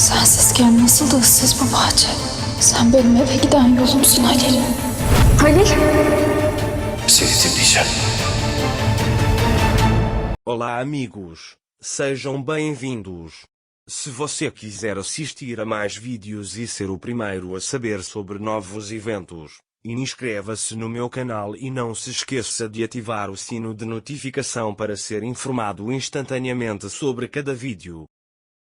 Sensizken nasıl da ıssız bu bahçe. Sen benim eve giden yolumsun Halil. Halil. Seni dinleyeceğim. Olá, amigos. Sejam bem-vindos. Se você quiser assistir a mais vídeos e ser o primeiro a saber sobre novos eventos, inscreva-se no meu canal e não se esqueça de ativar o sino de notificação para ser informado instantaneamente sobre cada vídeo.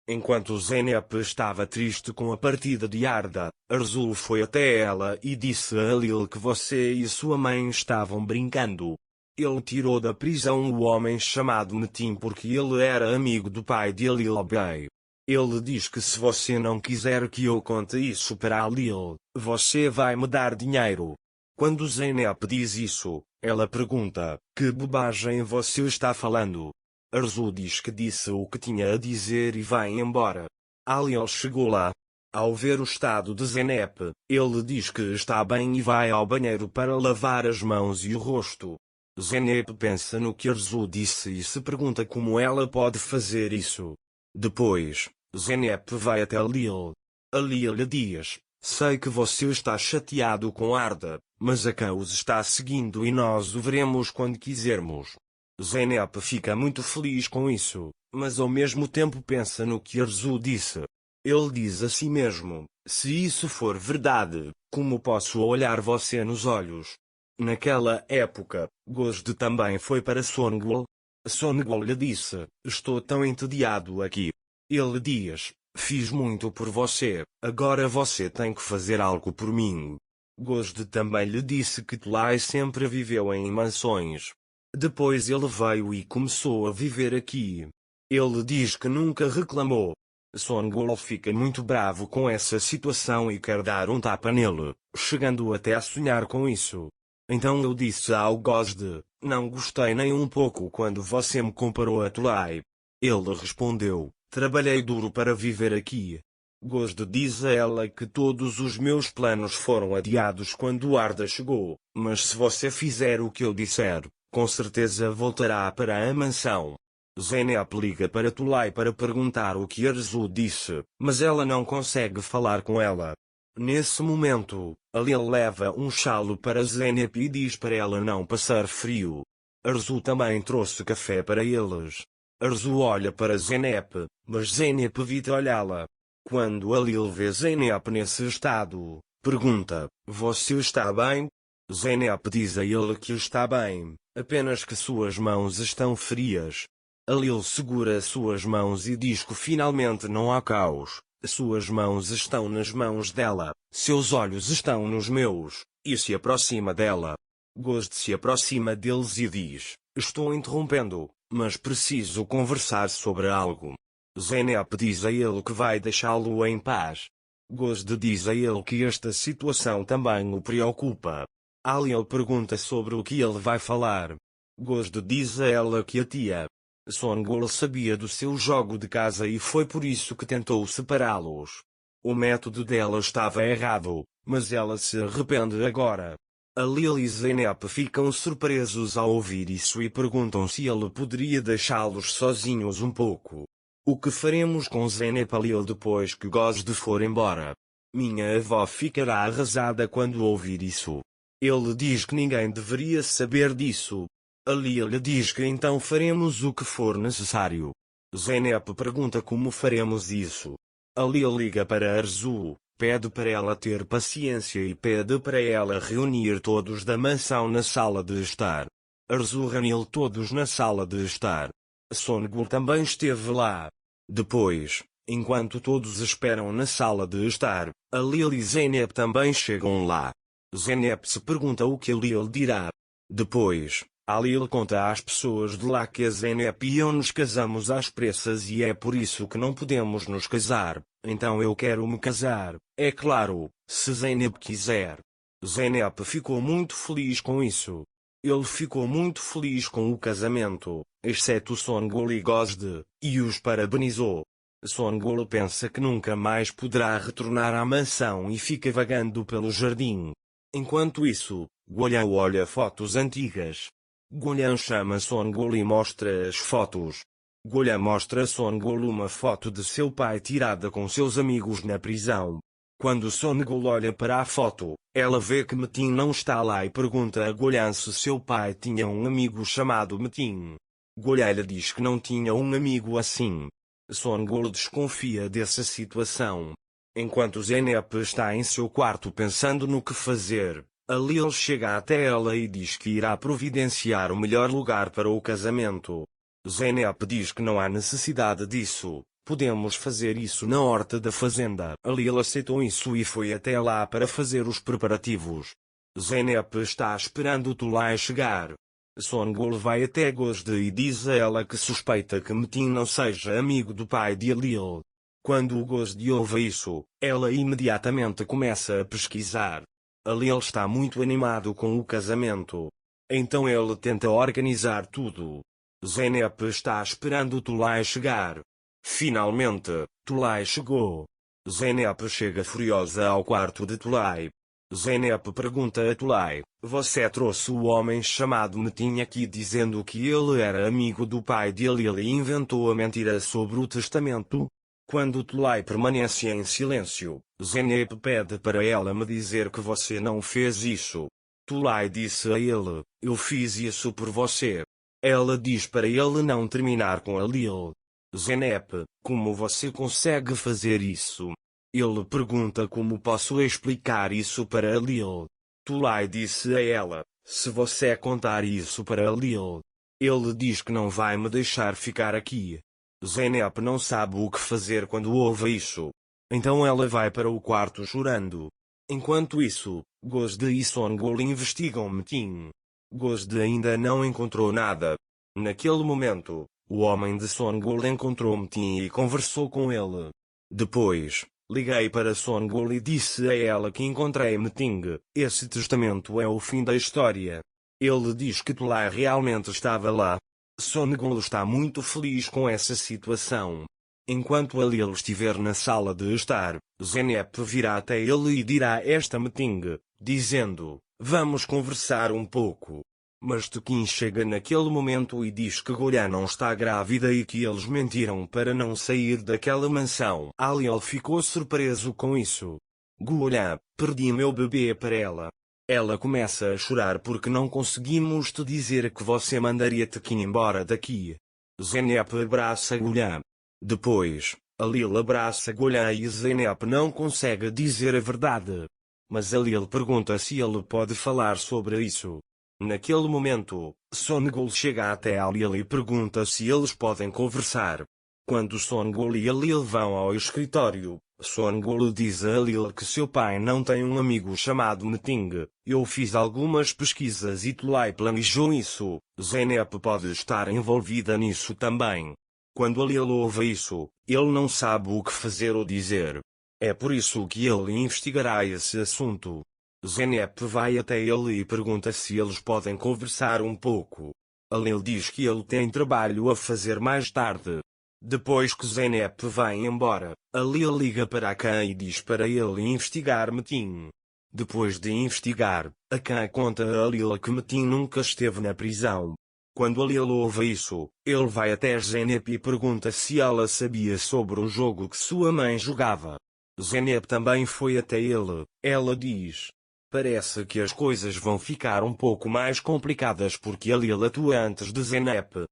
Enquanto Zeynep estava triste com a partida de Arda, Arzu foi até ela e disse a Halil que você e sua mãe estavam brincando. Ele tirou da prisão o homem chamado Metin porque ele era amigo do pai de Halil Bey. Ele diz que se você não quiser que eu conte isso para Halil, você vai me dar dinheiro. Quando Zeynep diz isso, ela pergunta, que bobagem você está falando? Arzu diz que disse o que tinha a dizer e vai embora. Halil chegou lá. Ao ver o estado de Zeynep, ele diz que está bem e vai ao banheiro para lavar as mãos e o rosto. Zeynep pensa no que Arzu disse e se pergunta como ela pode fazer isso. Depois, Zeynep vai até Halil. Halil lhe diz, sei que você está chateado com Arda, mas a Caos está seguindo e nós o veremos quando quisermos. Zeynep fica muito feliz com isso, mas ao mesmo tempo pensa no que Arzu disse. Ele diz a si mesmo, se isso for verdade, como posso olhar você nos olhos? Naquela época, Gozde também foi para Songul. Songul lhe disse, estou tão entediado aqui. Ele diz, fiz muito por você, agora você tem que fazer algo por mim. Gozde também lhe disse que Tulai sempre viveu em mansões. Depois ele veio e começou a viver aqui. Ele diz que nunca reclamou. Songul fica muito bravo com essa situação e quer dar um tapa nele, chegando até a sonhar com isso. Então eu disse ao Gozde, não gostei nem um pouco quando você me comparou a Tulai. Ele respondeu, trabalhei duro para viver aqui. Gozde diz a ela que todos os meus planos foram adiados quando Arda chegou, mas se você fizer o que eu disser, com certeza voltará para a mansão. Zeynep liga para Tulai para perguntar o que Arzu disse, mas ela não consegue falar com ela. Nesse momento, Halil leva um chalo para Zeynep e diz para ela não passar frio. Arzu também trouxe café para eles. Arzu olha para Zeynep, mas Zeynep evita olhá-la. Quando Halil vê Zeynep nesse estado, pergunta, você está bem? Zeynep diz a ele que está bem, apenas que suas mãos estão frias. Halil segura suas mãos e diz que finalmente não há caos. Suas mãos estão nas mãos dela, seus olhos estão nos meus, e se aproxima dela. Gozde se aproxima deles e diz, estou interrompendo, mas preciso conversar sobre algo. Zeynep diz a ele que vai deixá-lo em paz. Gozde diz a ele que esta situação também o preocupa. Halil pergunta sobre o que ele vai falar. Gozde diz a ela que a tia Songul sabia do seu jogo de casa e foi por isso que tentou separá-los. O método dela estava errado, mas ela se arrepende agora. Halil e Zeynep ficam surpresos ao ouvir isso e perguntam se ele poderia deixá-los sozinhos um pouco. O que faremos com Zeynep e Halil depois que Gozde for embora? Minha avó ficará arrasada quando ouvir isso. Ele diz que ninguém deveria saber disso. Halil lhe diz que então faremos o que for necessário. Zeynep pergunta como faremos isso. Halil liga para Arzu, pede para ela ter paciência e pede para ela reunir todos da mansão na sala de estar. Arzu reuniu todos na sala de estar. Songul também esteve lá. Depois, enquanto todos esperam na sala de estar, Halil e Zeynep também chegam lá. Zeynep se pergunta o que Halil dirá. Depois, Halil conta às pessoas de lá que a Zeynep e eu nos casamos às pressas e é por isso que não podemos nos casar, então eu quero me casar, é claro, se Zeynep quiser. Zeynep ficou muito feliz com isso. Ele ficou muito feliz com o casamento, exceto Songul e Gozde, e os parabenizou. Songul pensa que nunca mais poderá retornar à mansão e fica vagando pelo jardim. Enquanto isso, Golian olha fotos antigas. Golian chama Songul e mostra as fotos. Golha mostra a Songul uma foto de seu pai tirada com seus amigos na prisão. Quando Songul olha para a foto, ela vê que Metin não está lá e pergunta a Golhan se seu pai tinha um amigo chamado Metin. Golha lhe diz que não tinha um amigo assim. Songul desconfia dessa situação. Enquanto Zeynep está em seu quarto pensando no que fazer, Alil chega até ela e diz que irá providenciar o melhor lugar para o casamento. Zeynep diz que não há necessidade disso, podemos fazer isso na horta da fazenda. Alil aceitou isso e foi até lá para fazer os preparativos. Zeynep está esperando Tulay chegar. Songul vai até Gozde e diz a ela que suspeita que Metin não seja amigo do pai de Alil. Quando o Gozde ouve isso, ela imediatamente começa a pesquisar. Alil está muito animado com o casamento. Então ele tenta organizar tudo. Zeynep está esperando Tulay chegar. Finalmente, Tulay chegou. Zeynep chega furiosa ao quarto de Tulay. Zeynep pergunta a Tulay: "Você trouxe o homem chamado Metin aqui dizendo que ele era amigo do pai de Alil e inventou a mentira sobre o testamento?" Quando Tulay permanece em silêncio, Zeynep pede para ela me dizer que você não fez isso. Tulay disse a ele: "Eu fiz isso por você." Ela diz para ele não terminar com Alil. Zeynep: "Como você consegue fazer isso?" Ele pergunta como posso explicar isso para Alil. Tulay disse a ela: "Se você contar isso para Alil, ele diz que não vai me deixar ficar aqui." Zeynep não sabe o que fazer quando ouve isso. Então ela vai para o quarto chorando. Enquanto isso, Gozde e Songul investigam Metin. Gozde ainda não encontrou nada. Naquele momento, o homem de Songul encontrou Metin e conversou com ele. Depois, liguei para Songul e disse a ela que encontrei Metin. Esse testamento é o fim da história. Ele diz que Tulay realmente estava lá. Songul está muito feliz com essa situação. Enquanto Alil estiver na sala de estar, Zeynep virá até ele e dirá esta Metin, dizendo: "Vamos conversar um pouco." Mas Tekin chega naquele momento e diz que Golha não está grávida e que eles mentiram para não sair daquela mansão. Alil ficou surpreso com isso. "Golha, perdi meu bebê para ela." Ela começa a chorar porque não conseguimos te dizer que você mandaria Tekin embora daqui. Zeynep abraça Golha. Depois, Alil abraça Golha e Zeynep não consegue dizer a verdade. Mas Alil pergunta se ele pode falar sobre isso. Naquele momento, Songul chega até Alil e pergunta se eles podem conversar. Quando Songul e Alil vão ao escritório, Songul diz a Alil que seu pai não tem um amigo chamado Metin. "Eu fiz algumas pesquisas e Tulay planejou isso. Zeynep pode estar envolvida nisso também." Quando Alil ouve isso, ele não sabe o que fazer ou dizer. É por isso que ele investigará esse assunto. Zeynep vai até ele e pergunta se eles podem conversar um pouco. Alil diz que ele tem trabalho a fazer mais tarde. Depois que Zeynep vai embora, Alil liga para Akan e diz para ele investigar Metin. Depois de investigar, Akan conta a Alil que Metin nunca esteve na prisão. Quando Alil ouve isso, ele vai até Zeynep e pergunta se ela sabia sobre o jogo que sua mãe jogava. Zeynep também foi até ele. Ela diz: "Parece que as coisas vão ficar um pouco mais complicadas porque Alil atua antes de Zeynep."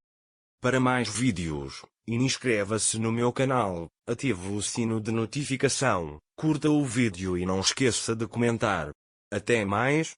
Para mais vídeos, inscreva-se no meu canal, ative o sino de notificação, curta o vídeo e não esqueça de comentar. Até mais.